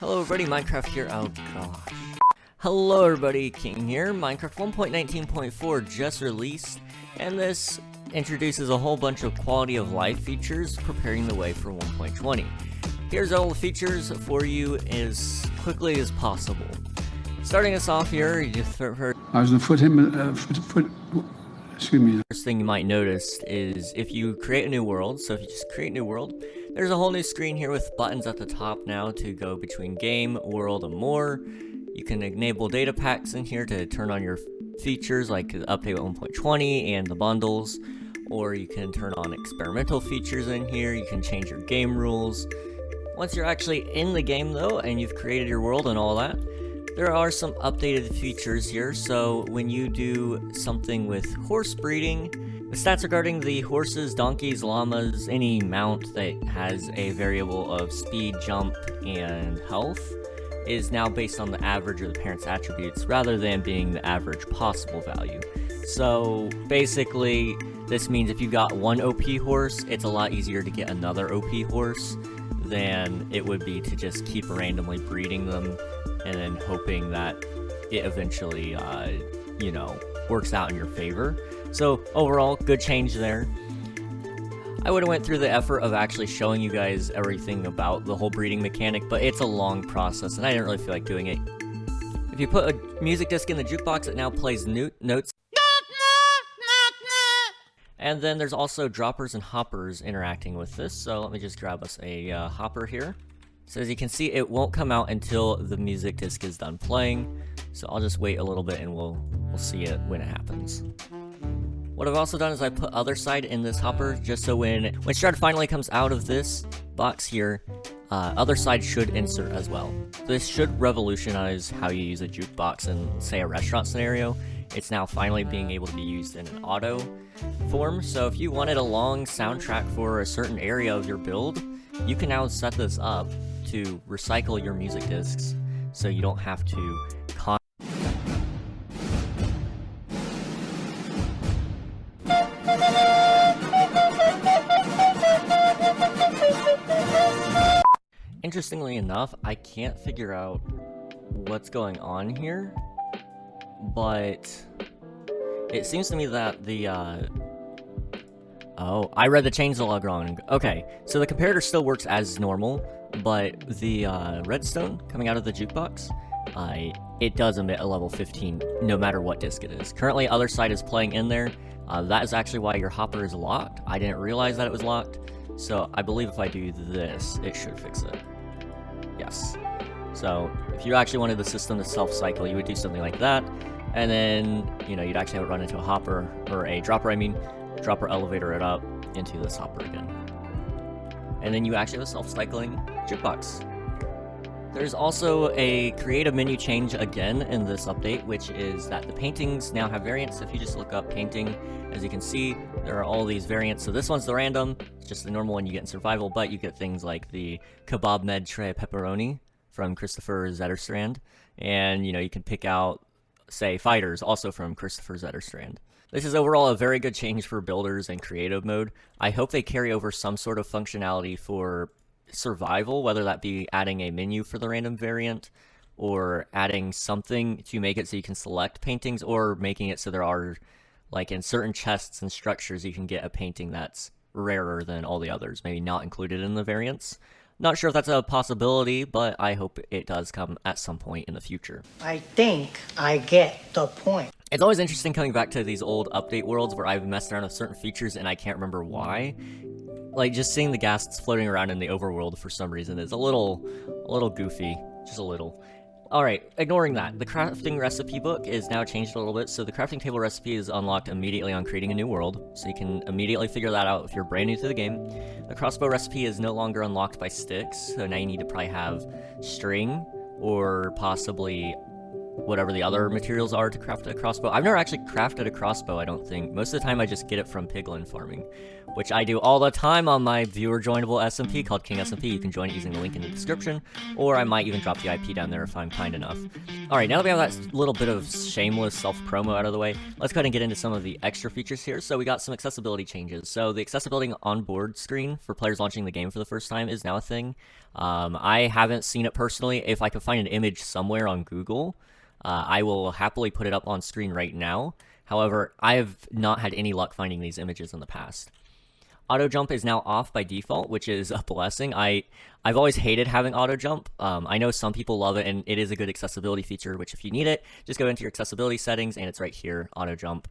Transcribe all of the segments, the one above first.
Hello everybody, Minecraft here. Oh gosh. Hello everybody, King here. Minecraft 1.19.4 just released, and this introduces a whole bunch of quality of life features, preparing the way for 1.20. Here's all the features for you as quickly as possible. Starting us off here, you just heard. Excuse me. First thing you might notice is if you create a new world, so if you just create a new world, there's a whole new screen here with buttons at the top now to go between game, world, and more. You can enable data packs in here to turn on your features like the update 1.20 and the bundles, or you can turn on experimental features in here. You can change your game rules. Once you're actually in the game though, and you've created your world and all that, there are some updated features here. So when you do something with horse breeding, the stats regarding the horses, donkeys, llamas, any mount that has a variable of speed, jump, and health is now based on the average of the parent's attributes rather than being the average possible value. So basically, this means if you got one OP horse, it's a lot easier to get another OP horse than it would be to just keep randomly breeding them and then hoping that it eventually, works out in your favor. So overall, good change there. I would have went through the effort of actually showing you guys everything about the whole breeding mechanic, but it's a long process, and I didn't really feel like doing it. If you put a music disc in the jukebox, it now plays notes. And then there's also droppers and hoppers interacting with this, so let me just grab us a hopper here. So as you can see, it won't come out until the music disc is done playing, so I'll just wait a little bit and we'll see it when it happens. What I've also done is I put other side in this hopper, just so when Strad finally comes out of this box here, other side should insert as well. This should revolutionize how you use a jukebox in, say, a restaurant scenario. It's now finally being able to be used in an auto form, so if you wanted a long soundtrack for a certain area of your build, you can now set this up to recycle your music discs, so you don't have to Interestingly enough, I can't figure out what's going on here, but it seems to me that the, oh, I read the changelog wrong. Okay, so the comparator still works as normal, but the redstone coming out of the jukebox, it does emit a level 15 no matter what disc it is. Currently, other side is playing in there. That is actually why your hopper is locked. I didn't realize that it was locked, so I believe if I do this, it should fix it. Yes. So if you actually wanted the system to self-cycle, you would do something like that, and then, you'd actually have it run into a hopper, or a dropper, dropper elevator it up into this hopper again. And then you actually have a self-cycling jukebox. There's also a creative menu change again in this update, which is that the paintings now have variants. If you just look up painting, as you can see, there are all these variants. So this one's the random, it's just the normal one you get in survival, but you get things like the kebab med tray pepperoni from Christopher Zetterstrand, and you can pick out, say, fighters also from Christopher Zetterstrand. This is overall a very good change for builders and creative mode. I hope they carry over some sort of functionality for survival, whether that be adding a menu for the random variant, or adding something to make it so you can select paintings, or making it so there are, like in certain chests and structures, you can get a painting that's rarer than all the others, maybe not included in the variants. Not sure if that's a possibility, but I hope it does come at some point in the future. I think I get the point. It's always interesting coming back to these old update worlds where I've messed around with certain features and I can't remember why. Like, just seeing the ghasts floating around in the overworld for some reason is a little goofy, just a little. Alright, ignoring that, the crafting recipe book is now changed a little bit, so the crafting table recipe is unlocked immediately on creating a new world, so you can immediately figure that out if you're brand new to the game. The crossbow recipe is no longer unlocked by sticks, so now you need to probably have string, or possibly whatever the other materials are to craft a crossbow. I've never actually crafted a crossbow, I don't think. Most of the time I just get it from piglin farming, which I do all the time on my viewer joinable SMP called King SMP. You can join it using the link in the description, or I might even drop the IP down there if I'm kind enough. Alright, now that we have that little bit of shameless self-promo out of the way, let's go ahead and get into some of the extra features here. So we got some accessibility changes. So the accessibility on board screen for players launching the game for the first time is now a thing. I haven't seen it personally. If I could find an image somewhere on Google, I will happily put it up on screen right now. However, I have not had any luck finding these images in the past. Auto jump is now off by default, which is a blessing. I've always hated having auto jump. I know some people love it, and it is a good accessibility feature, which if you need it, just go into your accessibility settings, and it's right here, auto jump.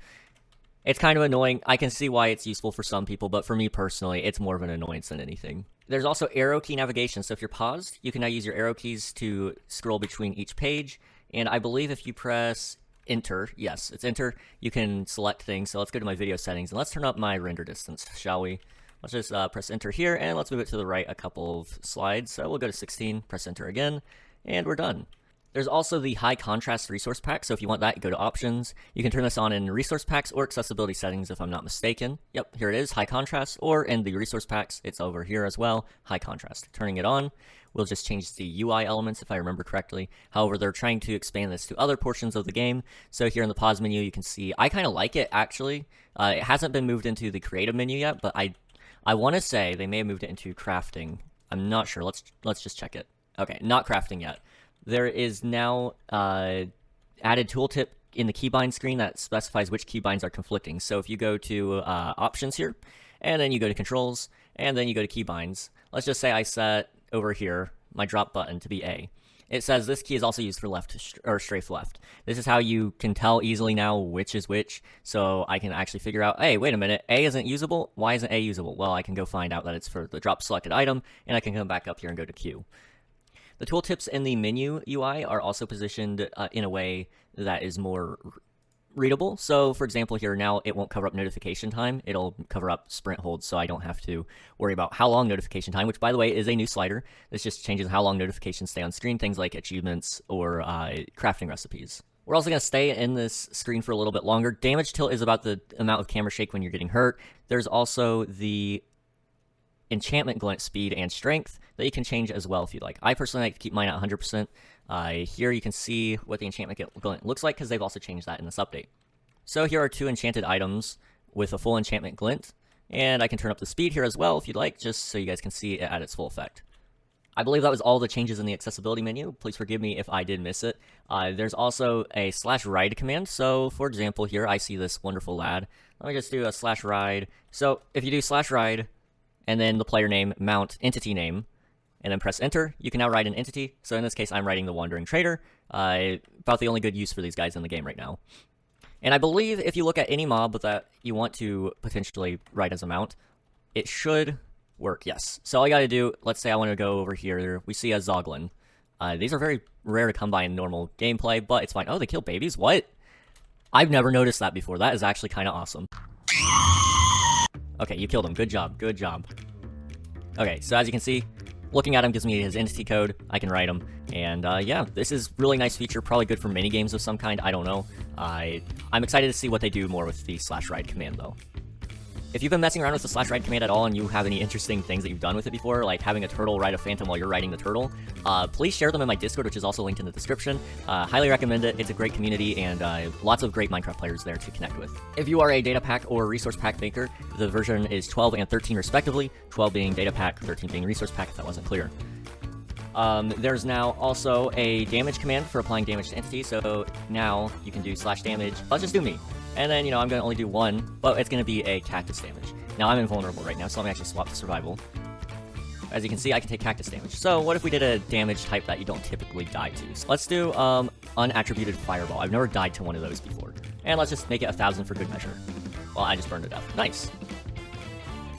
It's kind of annoying. I can see why it's useful for some people, but for me personally, it's more of an annoyance than anything. There's also arrow key navigation, so if you're paused, you can now use your arrow keys to scroll between each page, and I believe if you press enter, yes, it's enter, you can select things. So let's go to my video settings, and let's turn up my render distance, shall we? Let's just press enter here, and let's move it to the right a couple of slides. So we'll go to 16, press enter again, and we're done. There's also the high contrast resource pack, so if you want that, go to options. You can turn this on in resource packs or accessibility settings if I'm not mistaken. Yep, here it is, high contrast, or in the resource packs, it's over here as well, high contrast. Turning it on, we'll just change the UI elements if I remember correctly. However, they're trying to expand this to other portions of the game. So here in the pause menu, you can see, I kind of like it actually. It hasn't been moved into the creative menu yet, but I want to say they may have moved it into crafting. I'm not sure, let's just check it. Okay, not crafting yet. There is now added tooltip in the keybind screen that specifies which keybinds are conflicting. So if you go to options here, and then you go to controls, and then you go to keybinds, let's just say I set over here my drop button to be A. It says this key is also used for left or strafe left. This is how you can tell easily now which is which, so I can actually figure out, hey, wait a minute, A isn't usable? Why isn't A usable? Well, I can go find out that it's for the drop selected item, and I can come back up here and go to Q. The tooltips in the menu UI are also positioned in a way that is more readable. So, for example, here now it won't cover up notification time. It'll cover up sprint holds, so I don't have to worry about how long notification time, which, by the way, is a new slider. This just changes how long notifications stay on screen, things like achievements or crafting recipes. We're also going to stay in this screen for a little bit longer. Damage tilt is about the amount of camera shake when you're getting hurt. There's also the enchantment glint speed and strength that you can change as well if you'd like. I personally like to keep mine at 100%. Here you can see what the enchantment glint looks like because they've also changed that in this update. So here are two enchanted items with a full enchantment glint, and I can turn up the speed here as well if you'd like, just so you guys can see it at its full effect. I believe that was all the changes in the accessibility menu. Please forgive me if I did miss it. There's also a /ride command. So for example here I see this wonderful lad. Let me just do a /ride. So if you do /ride and then the player name, mount, entity name, and then press enter, you can now write an entity. So in this case, I'm writing the Wandering Trader, about the only good use for these guys in the game right now. And I believe if you look at any mob that you want to potentially write as a mount, it should work, yes. So all I gotta do, let's say I want to go over here, we see a Zoglin. These are very rare to come by in normal gameplay, but it's fine. Oh, they kill babies? What? I've never noticed that before. That is actually kind of awesome. Okay, you killed him. Good job. Good job. Okay, so as you can see, looking at him gives me his entity code. I can write him. And yeah, this is really nice feature. Probably good for mini games of some kind. I don't know. I'm excited to see what they do more with the /ride command, though. If you've been messing around with the /ride command at all and you have any interesting things that you've done with it before, like having a turtle ride a phantom while you're riding the turtle, please share them in my Discord, which is also linked in the description. Highly recommend it. It's a great community and lots of great Minecraft players there to connect with. If you are a data pack or resource pack maker, the version is 12 and 13 respectively, 12 being data pack, 13 being resource pack, if that wasn't clear. There's now also a damage command for applying damage to entities, so now you can do /damage. Let's just do me. And then, you know, I'm going to only do one, but it's going to be a cactus damage. Now, I'm invulnerable right now, so let me actually swap to survival. As you can see, I can take cactus damage. So, what if we did a damage type that you don't typically die to? So let's do unattributed fireball. I've never died to one of those before. And let's just make it 1,000 for good measure. Well, I just burned to death. Nice.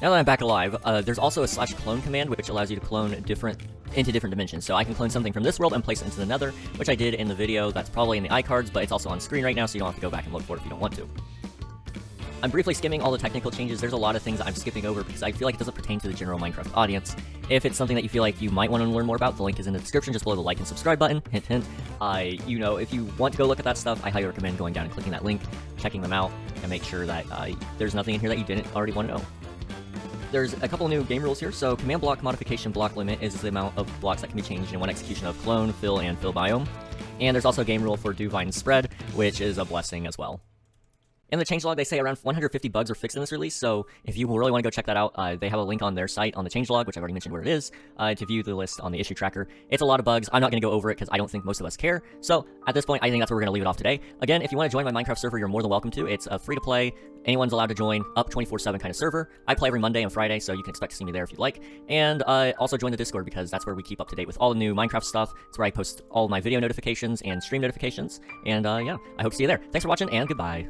Now that I'm back alive, there's also a /clone command, which allows you to clone into different dimensions. So I can clone something from this world and place it into another, which I did in the video. That's probably in the iCards, but it's also on screen right now, so you don't have to go back and look for it if you don't want to. I'm briefly skimming all the technical changes. There's a lot of things that I'm skipping over because I feel like it doesn't pertain to the general Minecraft audience. If it's something that you feel like you might want to learn more about, the link is in the description just below the like and subscribe button. Hint, hint. You know, if you want to go look at that stuff, I highly recommend going down and clicking that link, checking them out, and make sure that there's nothing in here that you didn't already want to know. There's a couple new game rules here. So command block modification block limit is the amount of blocks that can be changed in one execution of clone, fill, and fill biome. And there's also a game rule for do, vine, spread, which is a blessing as well. In the changelog, they say around 150 bugs are fixed in this release, so if you really want to go check that out, they have a link on their site on the changelog, which I've already mentioned where it is, to view the list on the issue tracker. It's a lot of bugs. I'm not going to go over it because I don't think most of us care, so at this point, I think that's where we're going to leave it off today. Again, if you want to join my Minecraft server, you're more than welcome to. It's a free-to-play, anyone's allowed to join, up 24/7 kind of server. I play every Monday and Friday, so you can expect to see me there if you'd like. And also join the Discord because that's where we keep up to date with all the new Minecraft stuff. It's where I post all my video notifications and stream notifications. And yeah, I hope to see you there. Thanks for watching, and goodbye.